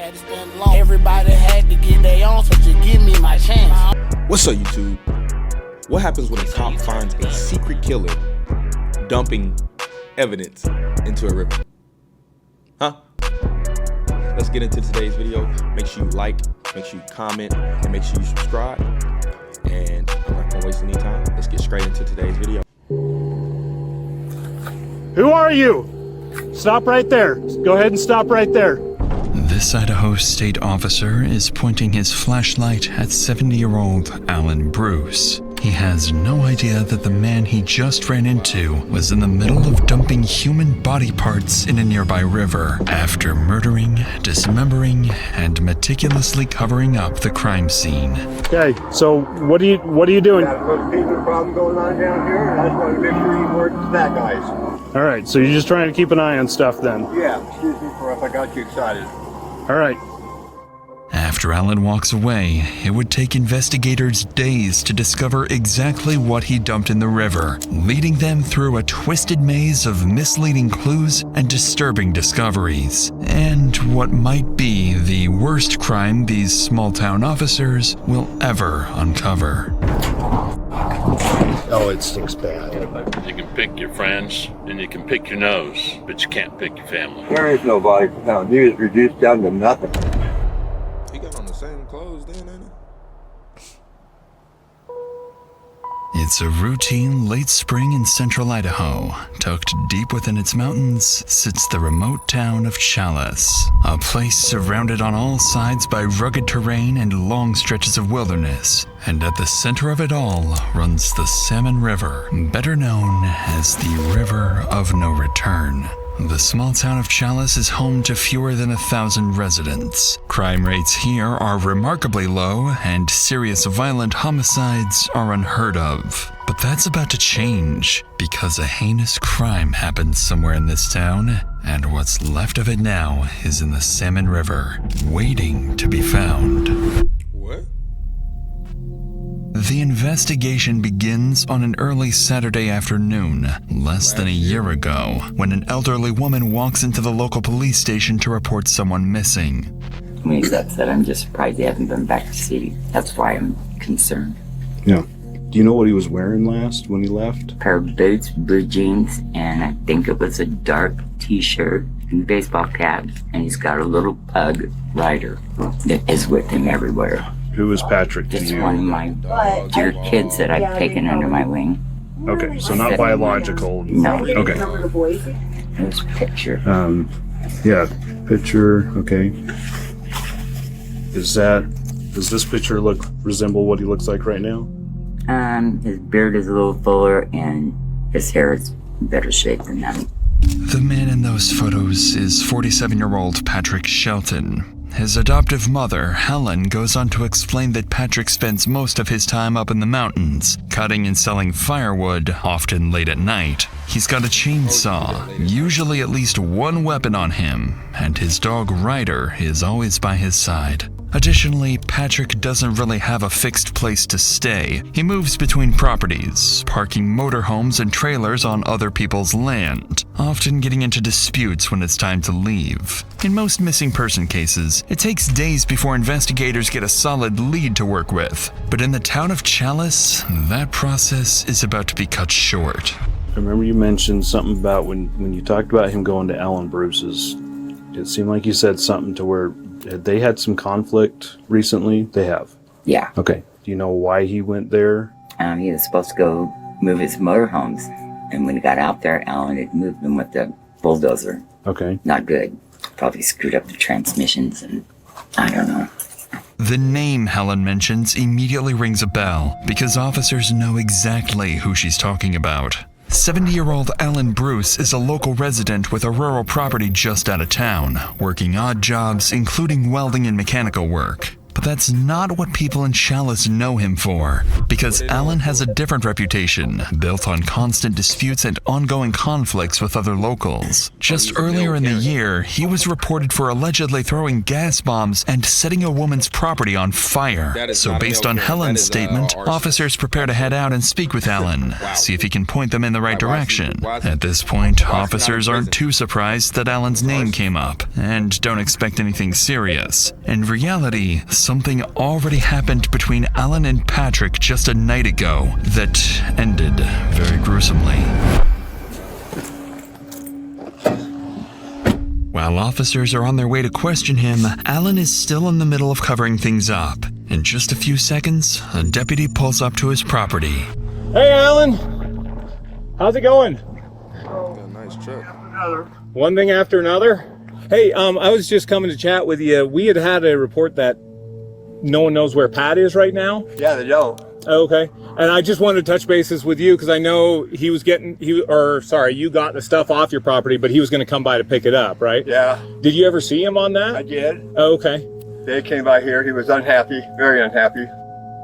had to spend long. Everybody had to get their own, so just give me my chance. What's up, YouTube? What happens when a cop finds a secret killer dumping evidence into a river? Huh? Let's get into today's video. Make sure you like, make sure you comment, and make sure you subscribe. And I'm not gonna waste any time. Let's get straight into today's video. Who are you? Stop right there. Go ahead and stop right there. This Idaho state officer is pointing his flashlight at 70-year-old Alan Bruce. He has no idea that the man he just ran into was in the middle of dumping human body parts in a nearby river after murdering, dismembering, and meticulously covering up the crime scene. Okay, so what are you doing? Got a bookkeeping problem going on down here, and I just want to make sure you weren't snack eyes. All right, so you're just trying to keep an eye on stuff then? Yeah, excuse me for if I got you excited. All right. After Alan walks away, it would take investigators days to discover exactly what he dumped in the river, leading them through a twisted maze of misleading clues and disturbing discoveries, and what might be the worst crime these small-town officers will ever uncover. Oh, it stinks bad. You can pick your friends and you can pick your nose, but you can't pick your family. There is no body found. He was reduced down to nothing. He got on the same clothes then, ain't he? It's a routine late spring in central Idaho. Tucked deep within its mountains sits the remote town of Challis, a place surrounded on all sides by rugged terrain and long stretches of wilderness. And at the center of it all runs the Salmon River, better known as the River of No Return. The small town of Challis is home to fewer than 1,000 residents. Crime rates here are remarkably low, and serious violent homicides are unheard of. But that's about to change, because a heinous crime happened somewhere in this town, and what's left of it now is in the Salmon River, waiting to be found. What? The investigation begins on an early Saturday afternoon, less than a year ago, when an elderly woman walks into the local police station to report someone missing. When he's upset, I'm just surprised he hasn't been back to see. That's why I'm concerned. Yeah. Do you know what he was wearing last when he left? Pair of boots, blue jeans, and I think it was a dark t-shirt and baseball caps, and he's got a little pug rider that is with him everywhere. Who is Patrick to It's you? one of my dear kids that I've taken under my wing. Okay, so not biological. No. Okay. There's a picture. Yeah, picture, okay. Does this picture resemble what he looks like right now? His beard is a little fuller and his hair is in better shape than that. The man in those photos is 47-year-old Patrick Shelton. His adoptive mother, Helen, goes on to explain that Patrick spends most of his time up in the mountains, cutting and selling firewood, often late at night. He's got a chainsaw, usually at least one weapon on him, and his dog Ryder is always by his side. Additionally, Patrick doesn't really have a fixed place to stay. He moves between properties, parking motorhomes and trailers on other people's land, often getting into disputes when it's time to leave. In most missing person cases, it takes days before investigators get a solid lead to work with. But in the town of Challis, that process is about to be cut short. I remember you mentioned something about when you talked about him going to Alan Bruce's. It seemed like you said something to where they had some conflict recently. They have? Yeah. Okay. Do you know why he went there? He was supposed to go move his motorhomes, and when he got out there, Alan had moved them with the bulldozer. Okay. Not good. Probably screwed up the transmissions, and I don't know. The name Helen mentions immediately rings a bell, because officers know exactly who she's talking about. 70-year-old Alan Bruce is a local resident with a rural property just out of town, working odd jobs including welding and mechanical work. But that's not what people in Challis know him for, because Allen has a different reputation, built on constant disputes and ongoing conflicts with other locals. Just earlier in the year, he was reported for allegedly throwing gas bombs and setting a woman's property on fire. So based on Helen's statement, officers prepare to head out and speak with Allen, see if he can point them in the right direction. At this point, officers aren't too surprised that Allen's name came up, and don't expect anything serious. In reality, something already happened between Allen and Patrick just a night ago that ended very gruesomely. While officers are on their way to question him, Allen is still in the middle of covering things up. In just a few seconds, a deputy pulls up to his property. Hey, Allen. How's it going? Nice trip. One thing after another. Hey, I was just coming to chat with you. We had a report that no one knows where Pat is right now. Yeah, they don't. Okay. And I just wanted to touch bases with you because I know you got the stuff off your property, but he was going to come by to pick it up, right? Yeah, Did you ever see him on that? I did. Okay. They came by here. He was unhappy, very unhappy.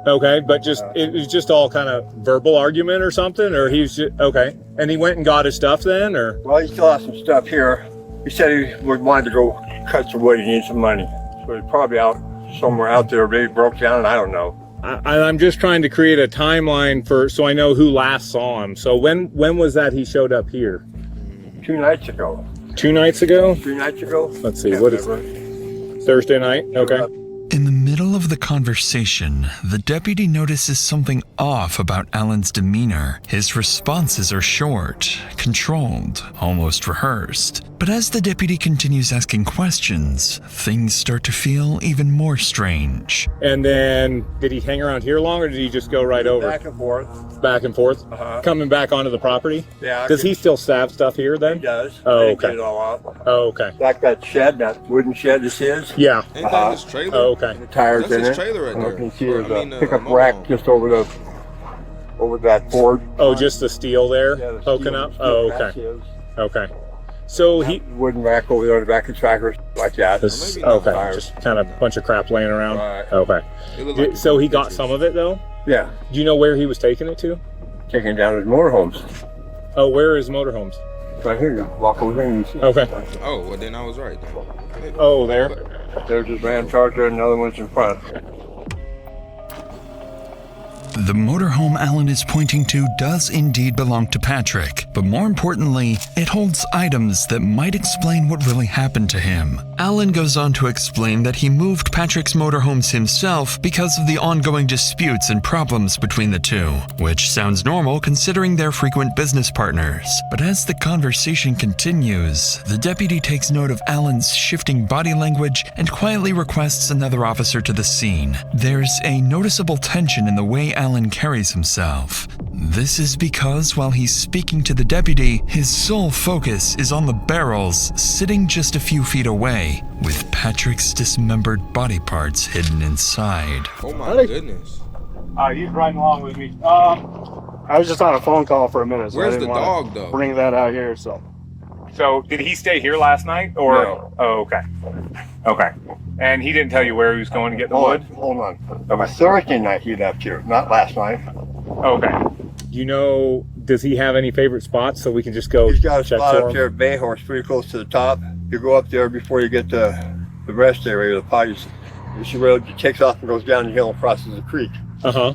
Okay, but it was just all kind of verbal argument or something, or he was just, okay. And he went and got his stuff then, or? Well, he still has some stuff here. He said he wanted to go cut some wood. He needs some money. So he's probably out somewhere out there. Maybe broke down, and I don't know. I'm just trying to create a timeline so I know who last saw him. So when was that he showed up here? 2 nights ago. 2 nights ago? 3 nights ago. Let's see, what is it? Thursday night? Okay. In the middle of the conversation, the deputy notices something off about Allen's demeanor. His responses are short, controlled, almost rehearsed. But as the deputy continues asking questions, things start to feel even more strange. And then, did he hang around here long, or did he just go right over? Back and forth. Back and forth? Uh-huh. Coming back onto the property? Yeah. Does he still stab stuff here then? He does. Oh, They okay. get it all out. Oh, okay. Like that shed, that wooden shed is his. Yeah. Ain't that his trailer? Oh, okay. The tires That's in his it. trailer right And there. you can see Or, there's I mean, a pickup mobile rack home. just over that Ford. Oh, just the steel there Yeah, the poking steel- up? steel Oh, that's okay. his. Okay. So he... Wooden rack over there on the back of the tracker, like that. This, maybe not okay, tires. just kind of a bunch of crap laying around. Right. Okay. It looked like So he got pictures. some of it though? Yeah, Do you know where he was taking it to? taking down his motorhomes. Oh, where are his motorhomes? Right here, you walk over there and you see. Okay. Oh, well then I was right. Then. Oh, there. There's his Ram Charger and another one's in front. The motorhome Allen is pointing to does indeed belong to Patrick, but more importantly, it holds items that might explain what really happened to him. Allen goes on to explain that he moved Patrick's motorhomes himself because of the ongoing disputes and problems between the two, which sounds normal considering they're frequent business partners. But as the conversation continues, the deputy takes note of Allen's shifting body language and quietly requests another officer to the scene. There's a noticeable tension in the way Allen carries himself. This is because while he's speaking to the deputy, his sole focus is on the barrels sitting just a few feet away, with Patrick's dismembered body parts hidden inside. Oh my Hey. goodness. He's riding along with me. I was just on a phone call for a minute. So Where's I didn't the wanna dog, though? Bring that out here. So did he stay here last night, or? No. Oh, okay. Okay. And he didn't tell you where he was going to get the wood? Hold on. It was Thursday night he left here, not last night. Okay. You know, does he have any favorite spots so we can just go He's got a check spot for up him? there at Bay Horse, pretty close to the top. You go up there before you get the rest area, the potties. You see where it takes off and goes down the hill and crosses the creek. Uh-huh.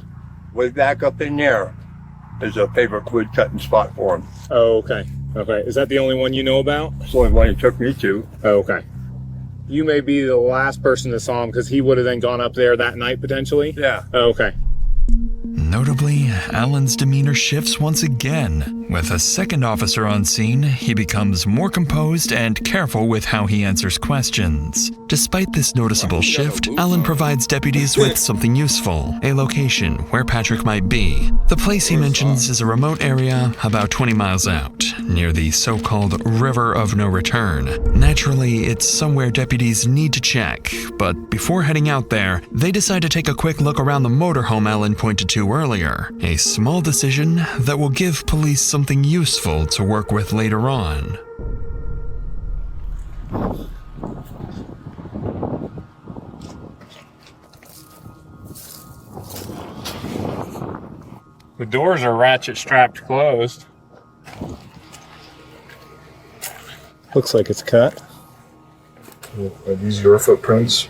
Way back up in there is a favorite wood cutting spot for him. Oh, okay. Okay. Is that the only one you know about? It's the only one he took me to. Oh, okay. You may be the last person that saw him because he would have then gone up there that night potentially? Yeah. Oh, okay. Notably, Allen's demeanor shifts once again. With a second officer on scene, he becomes more composed and careful with how he answers questions. Despite this noticeable shift, Allen provides deputies with something useful, a location where Patrick might be. The place he mentions is a remote area about 20 miles out, near the so-called River of No Return. Naturally, it's somewhere deputies need to check, but before heading out there, they decide to take a quick look around the motorhome Allen pointed to earlier, a small decision that will give police something useful to work with later on. The doors are ratchet strapped closed. Looks like it's cut. Are these your footprints?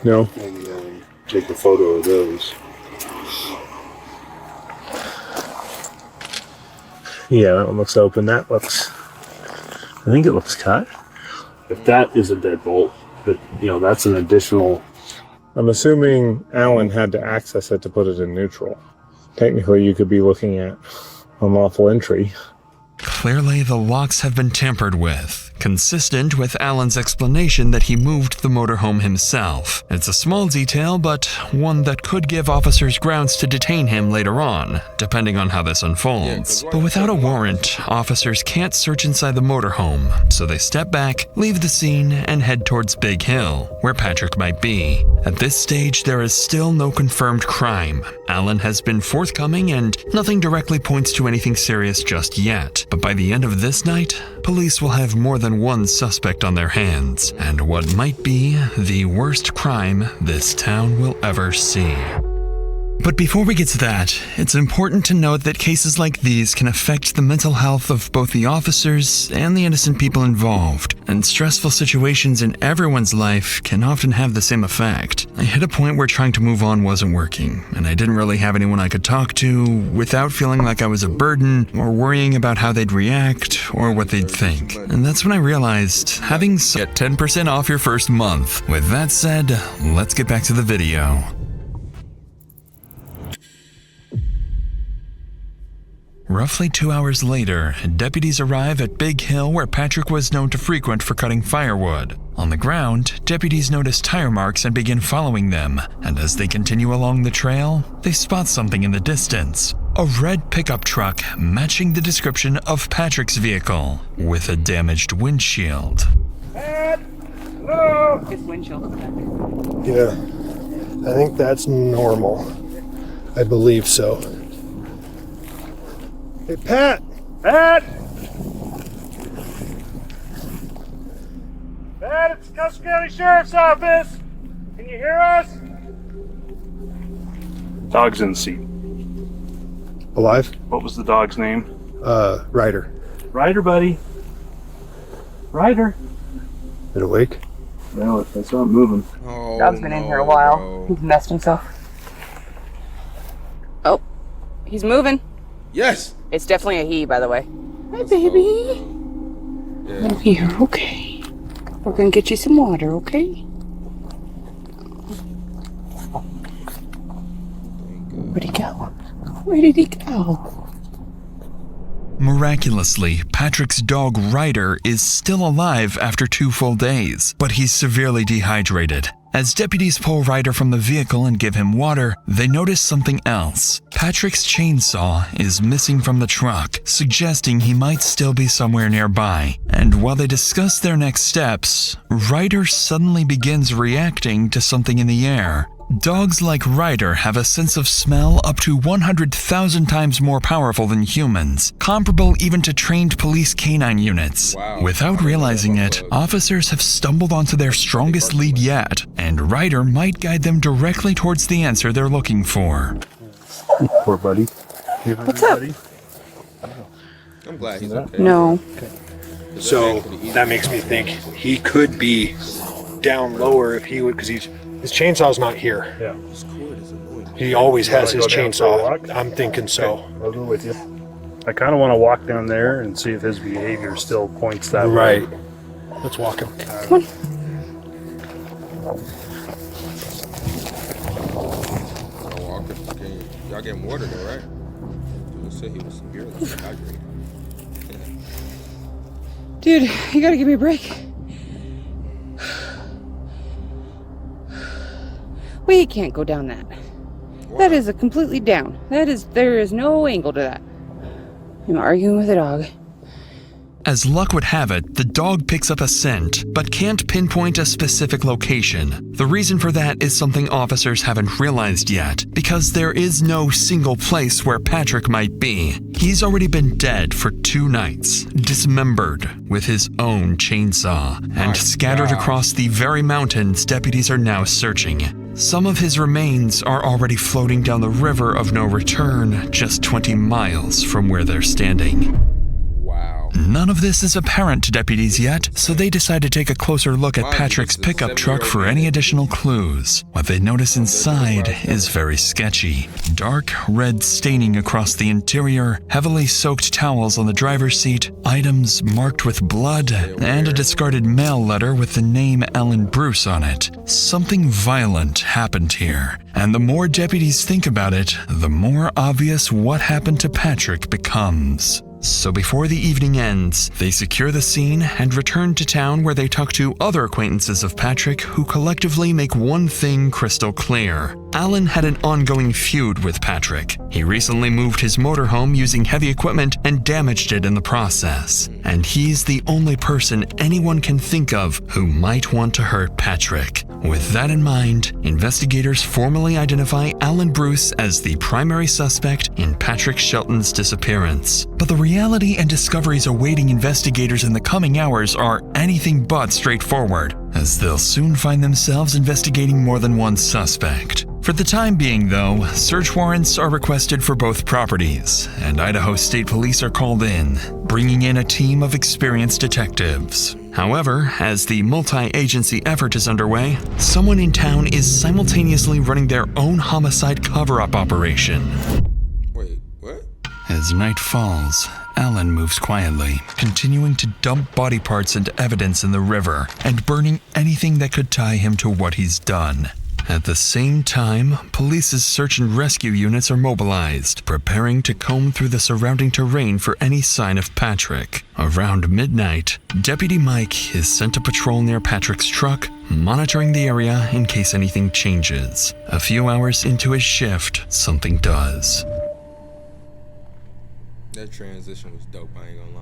No. Maybe take a photo of those. Yeah, that one looks open. That looks... I think it looks cut. If that is a deadbolt, but that's an additional. I'm assuming Alan had to access it to put it in neutral. Technically, you could be looking at unlawful entry. Clearly, the locks have been tampered with, consistent with Alan's explanation that he moved the motorhome himself. It's a small detail, but one that could give officers grounds to detain him later on, depending on how this unfolds. But without a warrant, officers can't search inside the motorhome, so they step back, leave the scene, and head towards Big Hill, where Patrick might be. At this stage, there is still no confirmed crime. Alan has been forthcoming, and nothing directly points to anything serious just yet. But by the end of this night, police will have more than one suspect on their hands, and what might be the worst crime this town will ever see. But before we get to that, it's important to note that cases like these can affect the mental health of both the officers and the innocent people involved, and stressful situations in everyone's life can often have the same effect. I hit a point where trying to move on wasn't working, and I didn't really have anyone I could talk to without feeling like I was a burden or worrying about how they'd react or what they'd think. And that's when I realized having get 10% off your first month. With that said, let's get back to the video. Roughly 2 hours later, deputies arrive at Big Hill where Patrick was known to frequent for cutting firewood. On the ground, deputies notice tire marks and begin following them, and as they continue along the trail, they spot something in the distance. A red pickup truck matching the description of Patrick's vehicle, with a damaged windshield. Hello? His windshield is back. Yeah, I think that's normal. I believe so. Hey, Pat! Pat! Pat, it's Cusco County Sheriff's Office! Can you hear us? Dog's in the seat. Alive? What was the dog's name? Ryder. Ryder, buddy. Ryder. It awake? No, it's not moving. Oh, Dog's been in here a while. no. He's messed himself. Oh, he's moving. Yes. It's definitely a he, by the way. Hi, baby. Yeah. I'm here, okay. We're gonna get you some water, okay? Where'd he go? Where did he go? Miraculously, Patrick's dog Ryder is still alive after 2 full days, but he's severely dehydrated. As deputies pull Ryder from the vehicle and give him water, they notice something else. Patrick's chainsaw is missing from the truck, suggesting he might still be somewhere nearby. And while they discuss their next steps, Ryder suddenly begins reacting to something in the air. Dogs like Ryder have a sense of smell up to 100,000 times more powerful than humans, comparable even to trained police canine units. Wow. Without realizing it, officers have stumbled onto their strongest lead yet, and Ryder might guide them directly towards the answer they're looking for. Poor buddy. What's up? I'm glad he's okay. No. So that makes me think he could be down lower if he would, because his chainsaw's not here. Yeah. He always has his Go down for a chainsaw. walk? I'm thinking so. I'll go with you. I kind of want to walk down there and see if his behavior still points that way. Right. Let's walk him. Come on. Okay. Y'all getting water though, right? You said he was severely dehydrated. Dude, you gotta give me a break. We can't go down that. That is a completely down. There is no angle to that. I'm arguing with a dog. As luck would have it, the dog picks up a scent, but can't pinpoint a specific location. The reason for that is something officers haven't realized yet, because there is no single place where Patrick might be. He's already been dead for 2 nights, dismembered with his own chainsaw, and scattered across the very mountains deputies are now searching. Some of his remains are already floating down the river of no return, just 20 miles from where they're standing. Wow. None of this is apparent to deputies yet, so they decide to take a closer look at Patrick's pickup truck for any additional clues. What they notice inside is very sketchy. Dark red staining across the interior, heavily soaked towels on the driver's seat, items marked with blood, and a discarded mail letter with the name Alan Bruce on it. Something violent happened here, and the more deputies think about it, the more obvious what happened to Patrick becomes. So before the evening ends, they secure the scene and return to town where they talk to other acquaintances of Patrick who collectively make one thing crystal clear. Alan had an ongoing feud with Patrick. He recently moved his motorhome using heavy equipment and damaged it in the process. And he's the only person anyone can think of who might want to hurt Patrick. With that in mind, investigators formally identify Alan Bruce as the primary suspect in Patrick Shelton's disappearance. But the reality and discoveries awaiting investigators in the coming hours are anything but straightforward, as they'll soon find themselves investigating more than one suspect. For the time being, though, search warrants are requested for both properties, and Idaho State Police are called in, bringing in a team of experienced detectives. However, as the multi-agency effort is underway, someone in town is simultaneously running their own homicide cover-up operation. Wait, what? As night falls, Alan moves quietly, continuing to dump body parts and evidence in the river and burning anything that could tie him to what he's done. At the same time, police's search and rescue units are mobilized, preparing to comb through the surrounding terrain for any sign of Patrick. Around midnight, Deputy Mike is sent to patrol near Patrick's truck, monitoring the area in case anything changes. A few hours into his shift, something does. That transition was dope, I ain't gonna lie.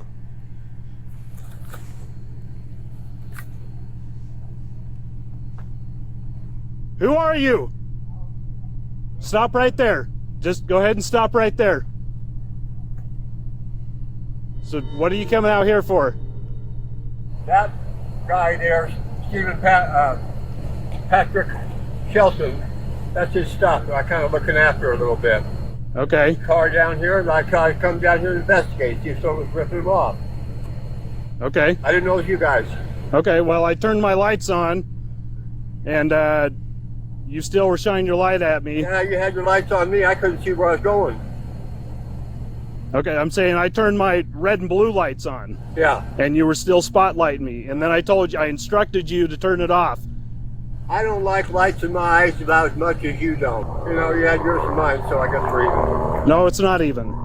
Who are you? Stop right there. Just go ahead and stop right there. So what are you coming out here for? That guy there, Patrick Shelton, that's his stuff. I'm kind of looking after a little bit. Okay. Car down here, and I come down here to investigate, see if someone's ripping him off. Okay. I didn't know it was you guys. Okay, well, I turned my lights on, and you still were shining your light at me. Yeah, you had your lights on me. I couldn't see where I was going. Okay, I'm saying I turned my red and blue lights on. Yeah. And you were still spotlighting me. And then I instructed you to turn it off. I don't like lights in my eyes about as much as you don't. You know, you had yours and mine, so I guess we're even. No, it's not even.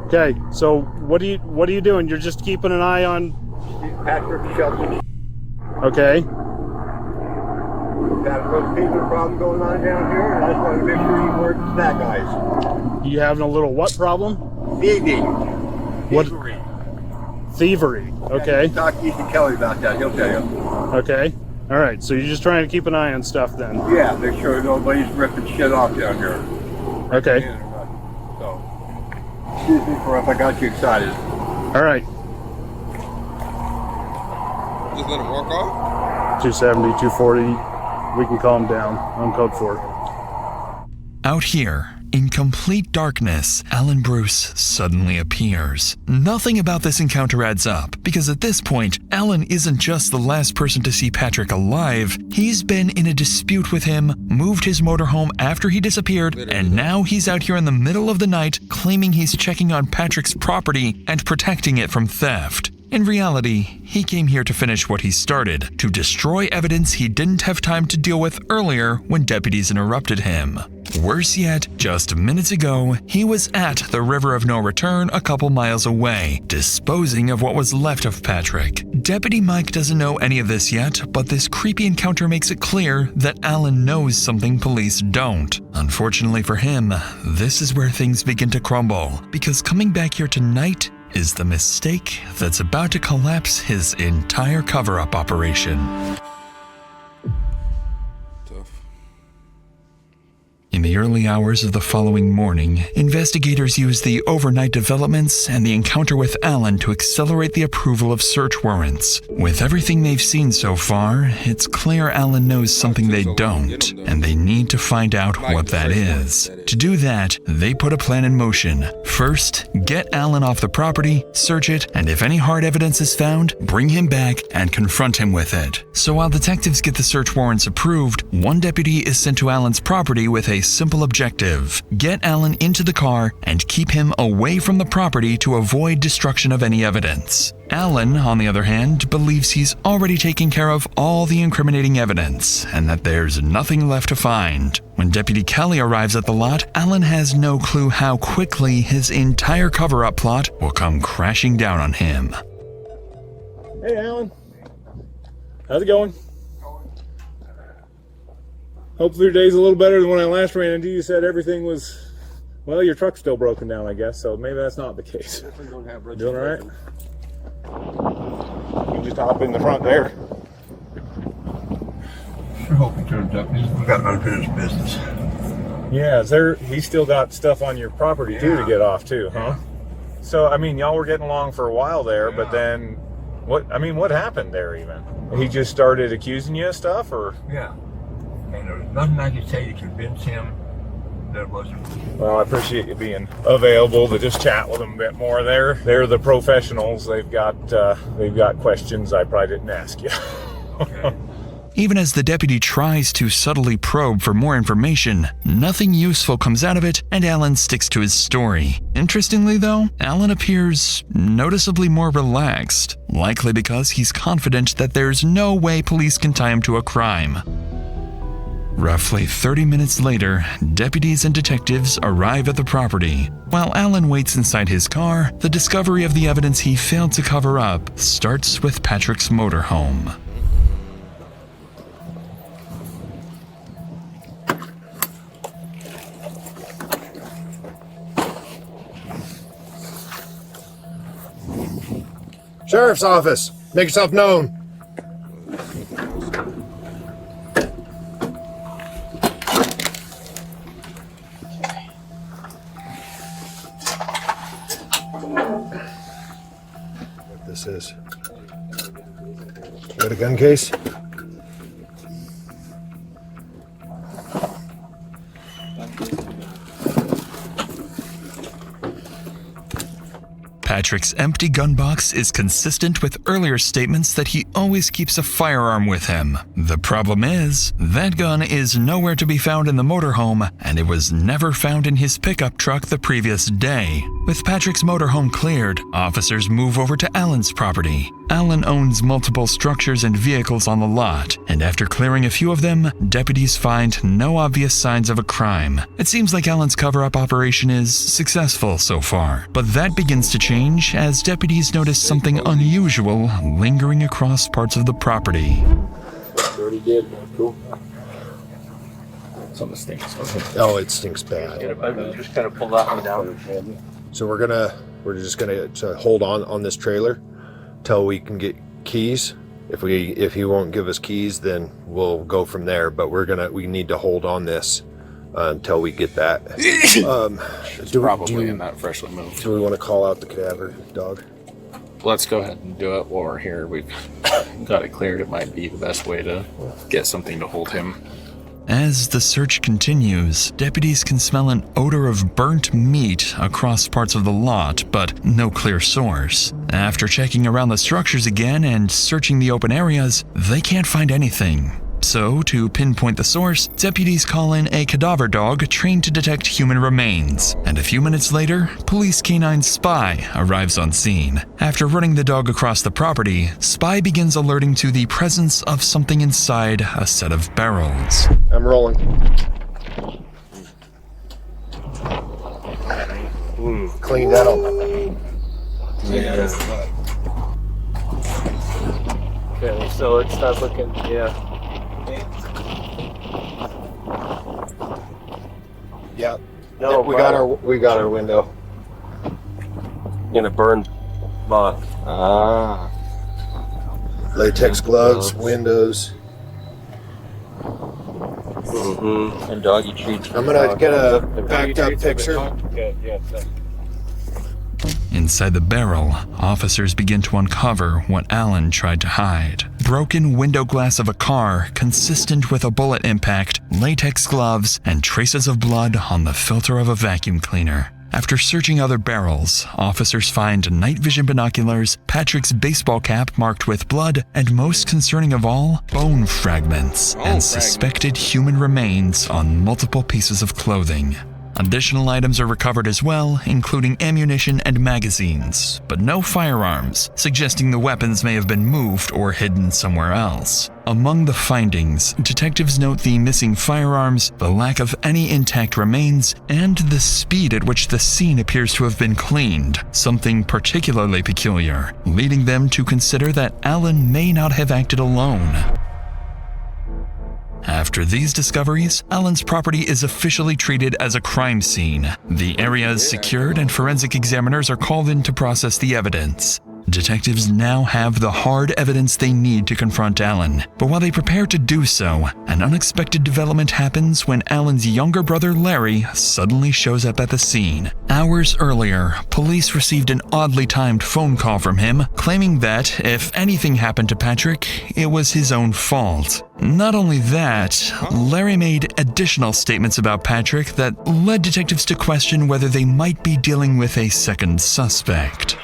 Okay, so what are you doing? You're just keeping an eye on Patrick Shelton. Okay. Got a little fever problem going on down here, and I just want to make sure you weren't that guys. You having a little what problem? Thieving. What? Thievery. Thievery. Okay. Yeah, talk to Ethan Kelly about that. He'll tell you. Okay. All right. So you're just trying to keep an eye on stuff then. Yeah, make sure nobody's ripping shit off down here. Okay. So, excuse me for if I got you excited. All right. Just let him walk off? 270, 240. We can calm down. On code 4. Out here, in complete darkness, Alan Bruce suddenly appears. Nothing about this encounter adds up, because at this point, Alan isn't just the last person to see Patrick alive. He's been in a dispute with him, moved his motorhome after he disappeared, and now he's out here in the middle of the night claiming he's checking on Patrick's property and protecting it from theft. In reality, he came here to finish what he started, to destroy evidence he didn't have time to deal with earlier when deputies interrupted him. Worse yet, just minutes ago, he was at the River of No Return a couple miles away, disposing of what was left of Patrick. Deputy Mike doesn't know any of this yet, but this creepy encounter makes it clear that Alan knows something police don't. Unfortunately for him, this is where things begin to crumble, because coming back here tonight is the mistake that's about to collapse his entire cover-up operation. Tough. In the early hours of the following morning, investigators used the overnight developments and the encounter with Alan to accelerate the approval of search warrants. With everything they've seen so far, it's clear Alan knows something they don't, and they need to find out what that is. To do that, they put a plan in motion. First, get Alan off the property, search it, and if any hard evidence is found, bring him back and confront him with it. So while detectives get the search warrants approved, one deputy is sent to Alan's property with a simple objective: get Alan into the car and keep him away from the property to avoid destruction of any evidence. Alan, on the other hand, believes he's already taken care of all the incriminating evidence and that there's nothing left to find. When Deputy Kelly arrives at the lot, Alan has no clue how quickly his entire cover-up plot will come crashing down on him. Hey, Alan. How's it going? Hopefully your day's a little better than when I last ran into you. You said everything was, well, your truck's still broken down, I guess, so maybe that's not the case. Doing all right? You can just hop in the front there. Sure hope he turns up. He's got unfinished business. Yeah, he's still got stuff on your property too to get off too, huh? So, I mean, y'all were getting along for a while there, but then, what happened there even? He just started accusing you of stuff, or? Yeah. And there was nothing I could say to convince him that it wasn't. Well, I appreciate you being available to just chat with them a bit more. They're the professionals. They've got questions I probably didn't ask you. Okay. Even as the deputy tries to subtly probe for more information, nothing useful comes out of it, and Alan sticks to his story. Interestingly, though, Alan appears noticeably more relaxed, likely because he's confident that there's no way police can tie him to a crime. Roughly 30 minutes later, deputies and detectives arrive at the property. While Alan waits inside his car, the discovery of the evidence he failed to cover up starts with Patrick's motorhome. Sheriff's office. Make yourself known. What this is? Got a gun case? Patrick's empty gun box is consistent with earlier statements that he always keeps a firearm with him. The problem is, that gun is nowhere to be found in the motorhome, and it was never found in his pickup truck the previous day. With Patrick's motorhome cleared, officers move over to Alan's property. Alan owns multiple structures and vehicles on the lot, and after clearing a few of them, deputies find no obvious signs of a crime. It seems like Alan's cover-up operation is successful so far, but that begins to change as deputies notice something unusual lingering across parts of the property. Already did, cool. Something stinks. Oh, it stinks bad. Just kind of pull that one down. So we're just gonna hold on this trailer till we can get keys. If he won't give us keys, then we'll go from there. But we need to hold on this until we get that. Probably in that freshly moved. Do we want to call out the cadaver dog? Let's go ahead and do it while we're here. We've got it cleared. It might be the best way to get something to hold him. As the search continues, deputies can smell an odor of burnt meat across parts of the lot, but no clear source. After checking around the structures again and searching the open areas, they can't find anything. So, to pinpoint the source, deputies call in a cadaver dog trained to detect human remains. And a few minutes later, police canine Spy arrives on scene. After running the dog across the property, Spy begins alerting to the presence of something inside a set of barrels. I'm rolling. Clean that up. Okay, so let's start looking, yeah. Yeah. No, we got our window. In a burned box. Ah. Latex gloves, windows. And doggy treats. I'm gonna get a backed up picture. Inside the barrel, officers begin to uncover what Alan tried to hide. Broken window glass of a car consistent with a bullet impact, latex gloves, and traces of blood on the filter of a vacuum cleaner. After searching other barrels, officers find night vision binoculars, Patrick's baseball cap marked with blood, and most concerning of all, bone fragments and suspected human remains on multiple pieces of clothing. Additional items are recovered as well, including ammunition and magazines, but no firearms, suggesting the weapons may have been moved or hidden somewhere else. Among the findings, detectives note the missing firearms, the lack of any intact remains, and the speed at which the scene appears to have been cleaned, something particularly peculiar, leading them to consider that Alan may not have acted alone. After these discoveries, Alan's property is officially treated as a crime scene. The area is secured and forensic examiners are called in to process the evidence. Detectives now have the hard evidence they need to confront Alan, but while they prepare to do so, an unexpected development happens when Alan's younger brother Larry suddenly shows up at the scene. Hours earlier, police received an oddly timed phone call from him, claiming that if anything happened to Patrick, it was his own fault. Not only that, Larry made additional statements about Patrick that led detectives to question whether they might be dealing with a second suspect.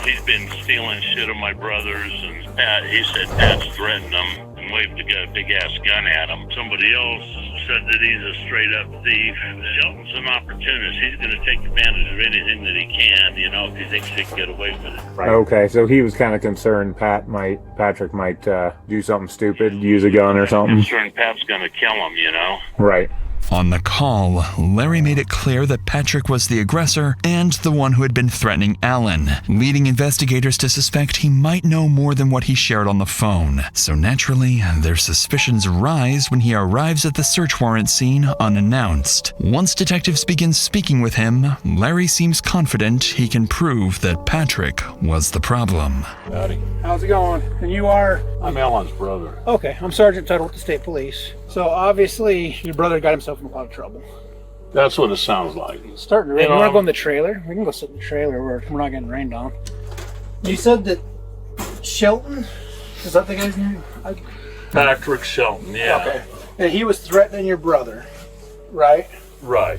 He's been stealing shit of my brother's, and he said Pat's threatened him and waved a big-ass gun at him. Somebody else said that he's a straight-up thief. Shelton's an opportunist. He's going to take advantage of anything that he can, if he thinks he can get away with it. Right. Okay, so he was kind of concerned Patrick might do something stupid, use a gun or something. Concerned Pat's going to kill him, Right. On the call, Larry made it clear that Patrick was the aggressor and the one who had been threatening Alan, leading investigators to suspect he might know more than what he shared on the phone. So naturally, their suspicions rise when he arrives at the search warrant scene unannounced. Once detectives begin speaking with him, Larry seems confident he can prove that Patrick was the problem. Howdy. How's it going? And you are? I'm Alan's brother. Okay, I'm Sergeant Tuttle with the State Police. So obviously, your brother got himself in a lot of trouble. That's what it sounds like. It's starting to rain. You want to go in the trailer? We can go sit in the trailer where we're not getting rained on. You said that Shelton? Is that the guy's name? Patrick Shelton, yeah. Okay. And he was threatening your brother, right? Right.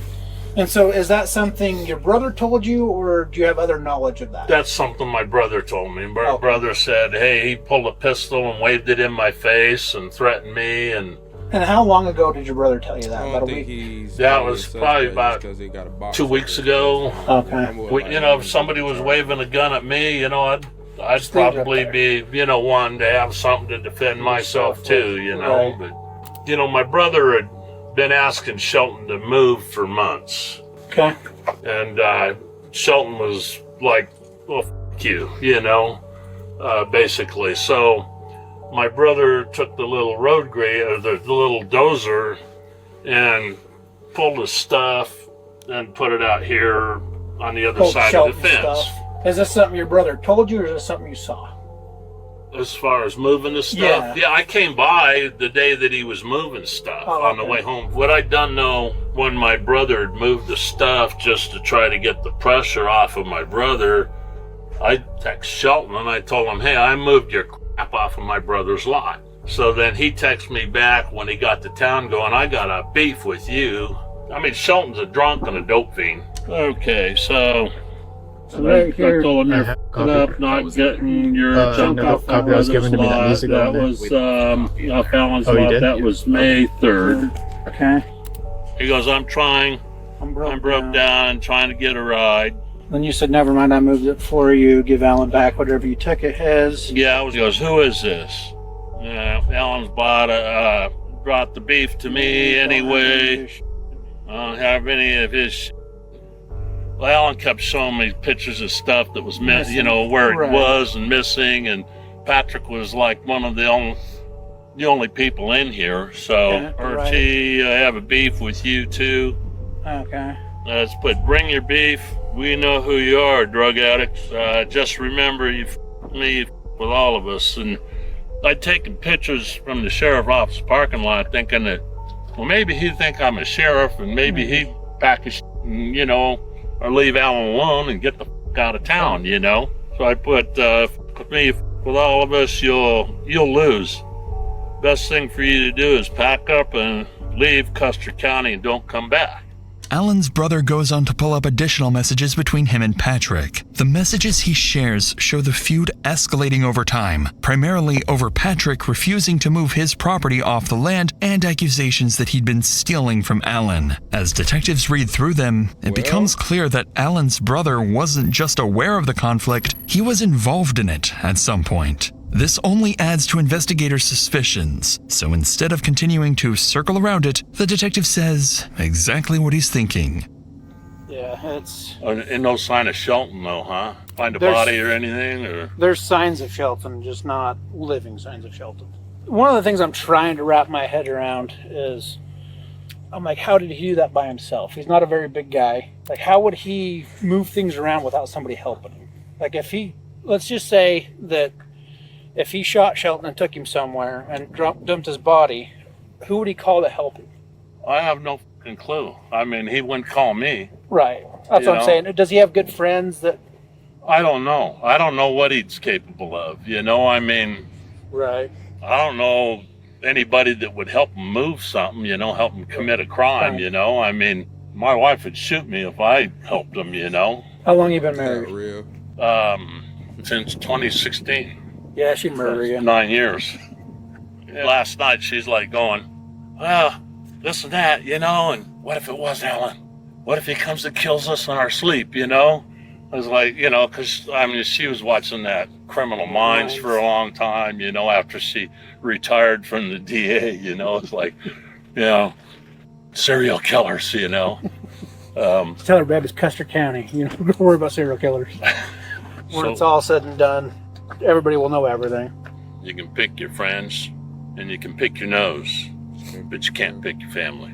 And so is that something your brother told you, or do you have other knowledge of that? That's something my brother told me. My brother said, hey, he pulled a pistol and waved it in my face and threatened me. And how long ago did your brother tell you that? About a week? That was probably about 2 weeks ago. Okay. If somebody was waving a gun at me, I'd probably be, wanting to have something to defend myself too, Right. But, my brother had been asking Shelton to move for months. Okay. And Shelton was like, well, f*** you, basically. So my brother took the little road grader, the little dozer, and pulled his stuff and put it out here on the other side of the fence. Stuff. Is this something your brother told you, or is this something you saw? As far as moving the stuff? Yeah, I came by the day that he was moving stuff on the way home. What I done know, when my brother had moved the stuff just to try to get the pressure off of my brother, I texted Shelton and I told him, hey, I moved your crap off of my brother's lot. So then he texted me back when he got to town going, I got a beef with you. I mean, Shelton's a drunk and a dope fiend. Okay, so right here. I told him you're up, not getting your junk off the brother's lot. That was off Alan's lot. That was May 3rd. Okay. He goes, I'm trying. I'm broke down, trying to get a ride. Then you said, never mind, I moved it for you. Give Alan back whatever you took it his. Yeah, he goes, who is this? Alan's brought the beef to me anyway. I don't have any of his. Well, Alan kept showing me pictures of stuff that was missing, where it was and missing, and Patrick was like one of the only people in here. So, RT, I have a beef with you too. Okay. Let's put, bring your beef. We know who you are, drug addicts. Just remember, you me with all of us. And I'd taken pictures from the sheriff's office parking lot thinking that well, maybe he'd think I'm a sheriff, and maybe he'd pack his, you know, or leave Alan alone and get the f*** out of town, you know. So I put, with me, with all of us, you'll lose. Best thing for you to do is pack up and leave Custer County and don't come back. Alan's brother goes on to pull up additional messages between him and Patrick. The messages he shares show the feud escalating over time, primarily over Patrick refusing to move his property off the land and accusations that he'd been stealing from Alan. As detectives read through them, it becomes clear that Alan's brother wasn't just aware of the conflict, he was involved in it at some point. This only adds to investigators' suspicions, so instead of continuing to circle around it, the detective says exactly what he's thinking. Yeah, it's... And no sign of Shelton, though, huh? Find a body or anything? Or There's signs of Shelton, just not living signs of Shelton. One of the things I'm trying to wrap my head around is, I'm like, how did he do that by himself? He's not a very big guy. Like, how would he move things around without somebody helping him? Like, if he... Let's just say that if he shot Shelton and took him somewhere and dumped his body, who would he call to help him? I have no fucking clue. I mean, he wouldn't call me. Right. That's what I'm saying. Does he have good friends that... I don't know. I don't know what he's capable of, you know? I mean... Right. I don't know anybody that would help him move something, you know, help him commit a crime, you know? I mean, my wife would shoot me if I helped him, you know? How long you been married? Since 2016. Yeah, she murdered you. 9 years. Last night, she's like going, well, this and that, you know, and what if it was Alan? What if he comes and kills us in our sleep, you know? I was like, you know, because, I mean, she was watching that Criminal Minds for a long time, you know, after she retired from the DA, you know, it's like, you know, serial killers, you know. Tell her, babe, it's Custer County. You know, don't worry about serial killers. When it's all said and done, everybody will know everything. You can pick your friends and you can pick your nose, but you can't pick your family.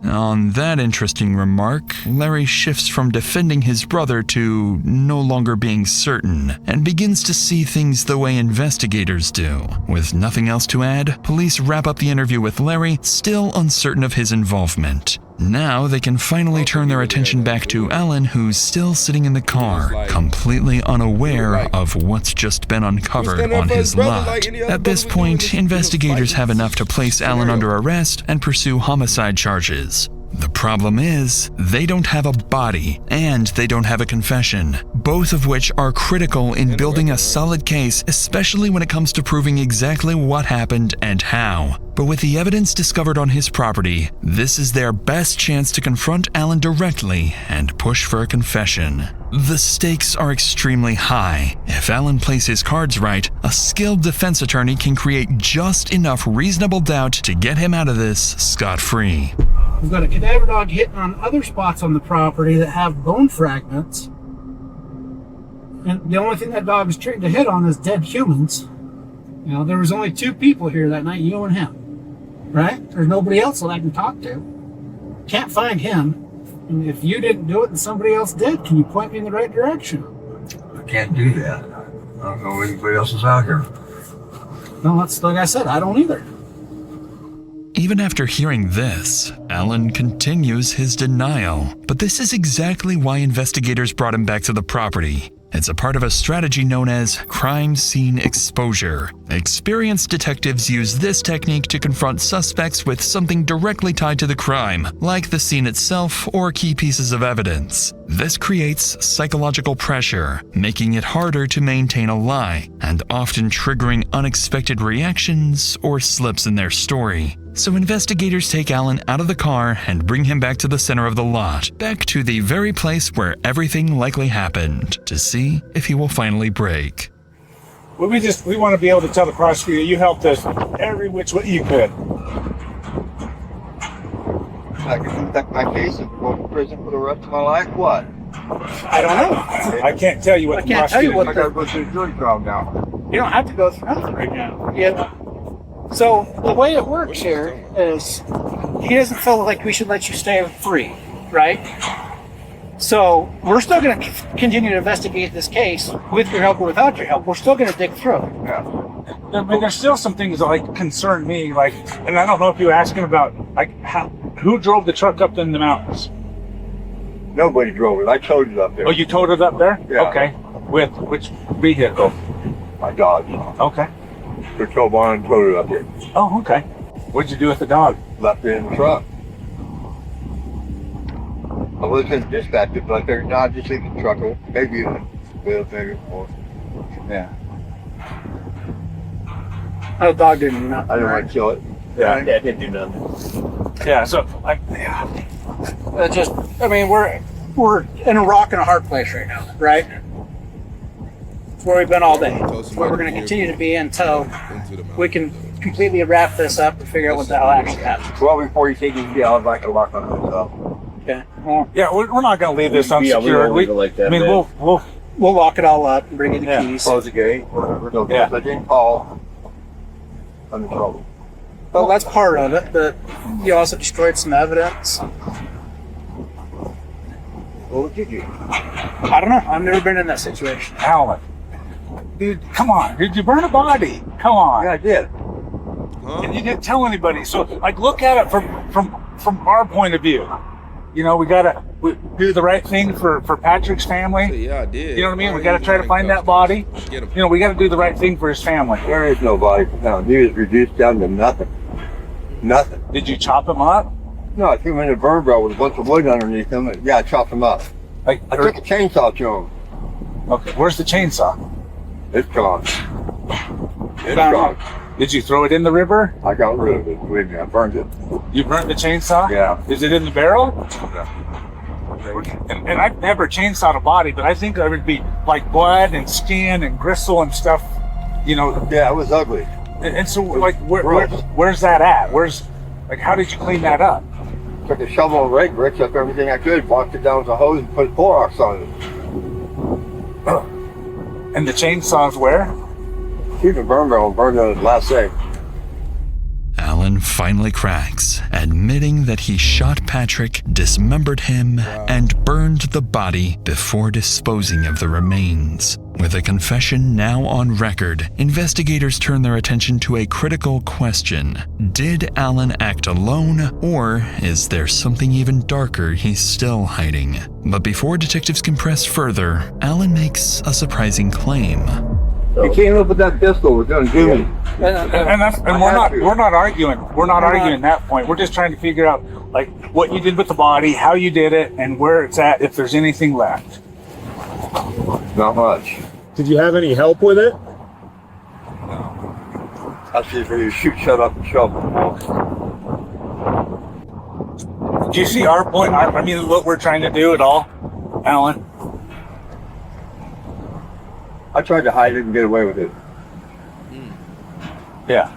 On that interesting remark, Larry shifts from defending his brother to no longer being certain and begins to see things the way investigators do. With nothing else to add, police wrap up the interview with Larry, still uncertain of his involvement. Now they can finally turn their attention back to Alan, who's still sitting in the car, completely unaware of what's just been uncovered on his lot. At this point, investigators have enough to place Alan under arrest and pursue homicide charges. The problem is, they don't have a body, and they don't have a confession, both of which are critical in building a solid case, especially when it comes to proving exactly what happened and how. But with the evidence discovered on his property, this is their best chance to confront Alan directly and push for a confession. The stakes are extremely high. If Alan plays his cards right, a skilled defense attorney can create just enough reasonable doubt to get him out of this scot-free. We've got a cadaver dog hitting on other spots on the property that have bone fragments. And the only thing that dog is trained to hit on is dead humans. You know, there was only 2 people here that night, you and him. Right? There's nobody else that I can talk to. Can't find him. And if you didn't do it and somebody else did, can you point me in the right direction? I can't do that. I don't know if anybody else is out here. No, that's like I said, I don't either. Even after hearing this, Alan continues his denial. But this is exactly why investigators brought him back to the property. It's a part of a strategy known as crime scene exposure. Experienced detectives use this technique to confront suspects with something directly tied to the crime, like the scene itself or key pieces of evidence. This creates psychological pressure, making it harder to maintain a lie, and often triggering unexpected reactions or slips in their story. So investigators take Alan out of the car and bring him back to the center of the lot, back to the very place where everything likely happened, to see if he will finally break. Well, we want to be able to tell the prosecutor you helped us every which way you could. I can conduct my case and go to prison for the rest of my life. What? I don't know. I can't tell you what the prosecutor. I gotta go through the jury trial now. You don't have to go through anything right now. Yeah. So the way it works here is he doesn't feel like we should let you stay free, right? So we're still going to continue to investigate this case with your help or without your help. We're still going to dig through. Yeah. I mean, there's still some things that like concern me, like, and I don't know if you asked him about like who drove the truck up in the mountains. Nobody drove it. I towed it up there. Oh, you towed it up there? Yeah. Okay. With which vehicle? My dog. Okay. The tow barn and towed it up here. Oh, okay. What'd you do with the dog? Left it in the truck. I wasn't dispatched, but I figured, nah, just leave the truck. Maybe a bit, maybe more. Yeah. Oh, the dog didn't do nothing. I didn't want to kill it. Yeah. Yeah, it didn't do nothing. Yeah. So, like, yeah. It's just, I mean, we're in a rock and a hard place right now, right? It's where we've been all day. It's where we're going to continue to be until we can completely wrap this up and figure out what the hell actually happened. Well, before you take it, yeah, I'd like to lock on myself. Okay. Well, yeah, we're not going to leave this Yeah, we unsecured. won't leave it like that, I mean, man. we'll lock it all up and bring you the keys. Close the gate, whatever. No, Yeah. I didn't call. I'm in trouble. Well, that's part of it, but you also destroyed some evidence. What did you? I don't know. I've never been in that situation. Alan, dude, come on. Did you burn a body? Come on. Yeah, I did. And you didn't tell anybody. So, like, look at it from our point of view. You know, we do the right thing for Patrick's family. Yeah, I did. You know what I mean? We got to try to find that body. Get him. You know, we got to do the right thing for his family. There is no body found. He was reduced down to nothing. Nothing. Did you chop him up? No, I threw him in a burn barrel with a bunch of wood underneath him. Yeah, I chopped him up. Like, I took a chainsaw to him. Okay, where's the chainsaw? It's gone. It's Found gone. Did you throw it in the river? I got rid of it. Believe me, I burned it. You burnt the chainsaw? Yeah. Is it in the barrel? Yeah. And I've never chainsawed a body, but I think there would be like blood and skin and gristle and stuff, you know. Yeah, it was ugly. And so, like, where's that at? How did you clean that up? Took a shovel and rake, ripped up everything I could, walked it down with a hose and put Clorox on it. And the chainsaw's where? Keep the burn barrel and burned it last day. Alan finally cracks, admitting that he shot Patrick, dismembered him, and burned the body before disposing of the remains. With a confession now on record, investigators turn their attention to a critical question. Did Alan act alone, or is there something even darker he's still hiding? But before detectives can press further, Alan makes a surprising claim. He came up with that pistol. We're going to do it. And we're not arguing. We're not arguing that point. We're just trying to figure out like what you did with the body, how you did it, and where it's at. If there's anything left. Not much. Did you have any help with it? I see if you shoot, shut up, and shovel. Do you see our point? I mean, what we're trying to do at all, Alan? I tried to hide it and get away with it. Yeah.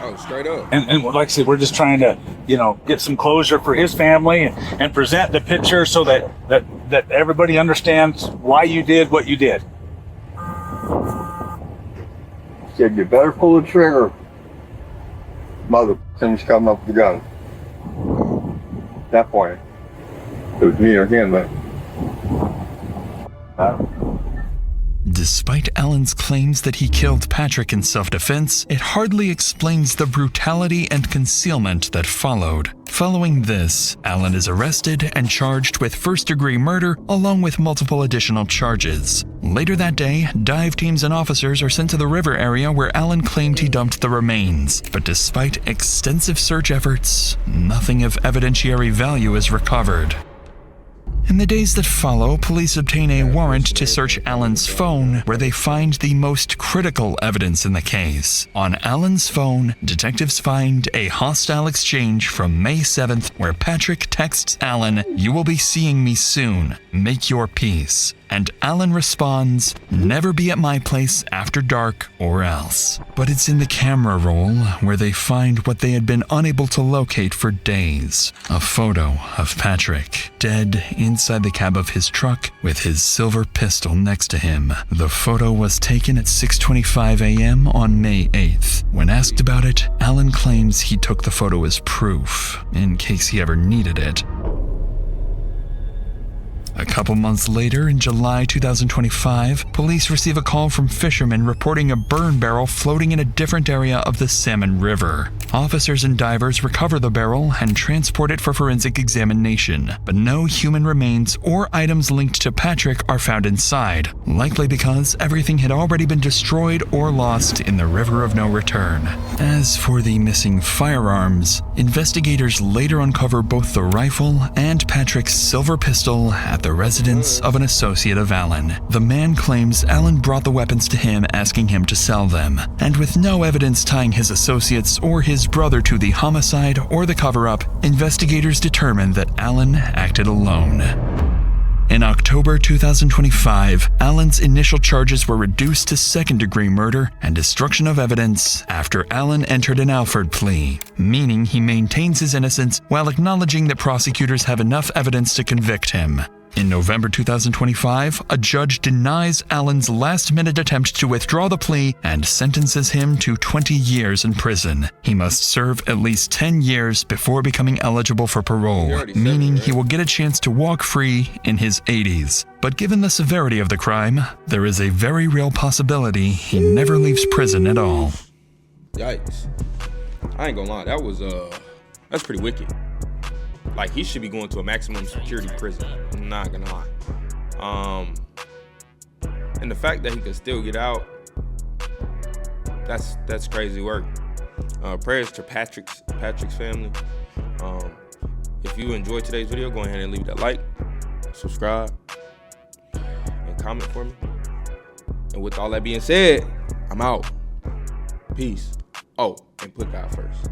Oh, straight up. And like I said, we're just trying to, you know, get some closure for his family and present the picture so that everybody understands why you did what you did. Said, you better pull the trigger. Mother, things come up with the gun. At that point, it was me or him, but. Despite Alan's claims that he killed Patrick in self-defense, it hardly explains the brutality and concealment that followed. Following this, Alan is arrested and charged with first-degree murder along with multiple additional charges. Later that day, dive teams and officers are sent to the river area where Alan claimed he dumped the remains. But despite extensive search efforts, nothing of evidentiary value is recovered. In the days that follow, police obtain a warrant to search Alan's phone, where they find the most critical evidence in the case. On Alan's phone, detectives find a hostile exchange from May 7th where Patrick texts Alan, "You will be seeing me soon. Make your peace." And Alan responds, "Never be at my place after dark or else." But it's in the camera roll where they find what they had been unable to locate for days. A photo of Patrick, dead inside the cab of his truck with his silver pistol next to him. The photo was taken at 6:25 a.m. on May 8th. When asked about it, Alan claims he took the photo as proof, in case he ever needed it. A couple months later, in July 2025, police receive a call from fishermen reporting a burn barrel floating in a different area of the Salmon River. Officers and divers recover the barrel and transport it for forensic examination, but no human remains or items linked to Patrick are found inside, likely because everything had already been destroyed or lost in the River of No Return. As for the missing firearms, investigators later uncover both the rifle and Patrick's silver pistol at the residence of an associate of Allen. The man claims Allen brought the weapons to him asking him to sell them, and with no evidence tying his associates or his brother to the homicide or the cover-up, investigators determined that Allen acted alone. In October 2025, Allen's initial charges were reduced to second-degree murder and destruction of evidence after Allen entered an Alford plea, meaning he maintains his innocence while acknowledging that prosecutors have enough evidence to convict him. In November 2025, a judge denies Allen's last-minute attempt to withdraw the plea and sentences him to 20 years in prison. He must serve at least 10 years before becoming eligible for parole, meaning he will get a chance to walk free in his 80s. But given the severity of the crime, there is a very real possibility he never leaves prison at all. Yikes. I ain't gonna lie, that's pretty wicked. Like, he should be going to a maximum security prison. I'm not gonna lie. And the fact that he could still get out, that's crazy work. Prayers to Patrick's family. If you enjoyed today's video, go ahead and leave that like, subscribe, and comment for me. And with all that being said, I'm out. Peace. Oh, and put God first.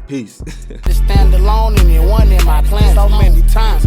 Peace. To stand alone and you won in my plan so many times.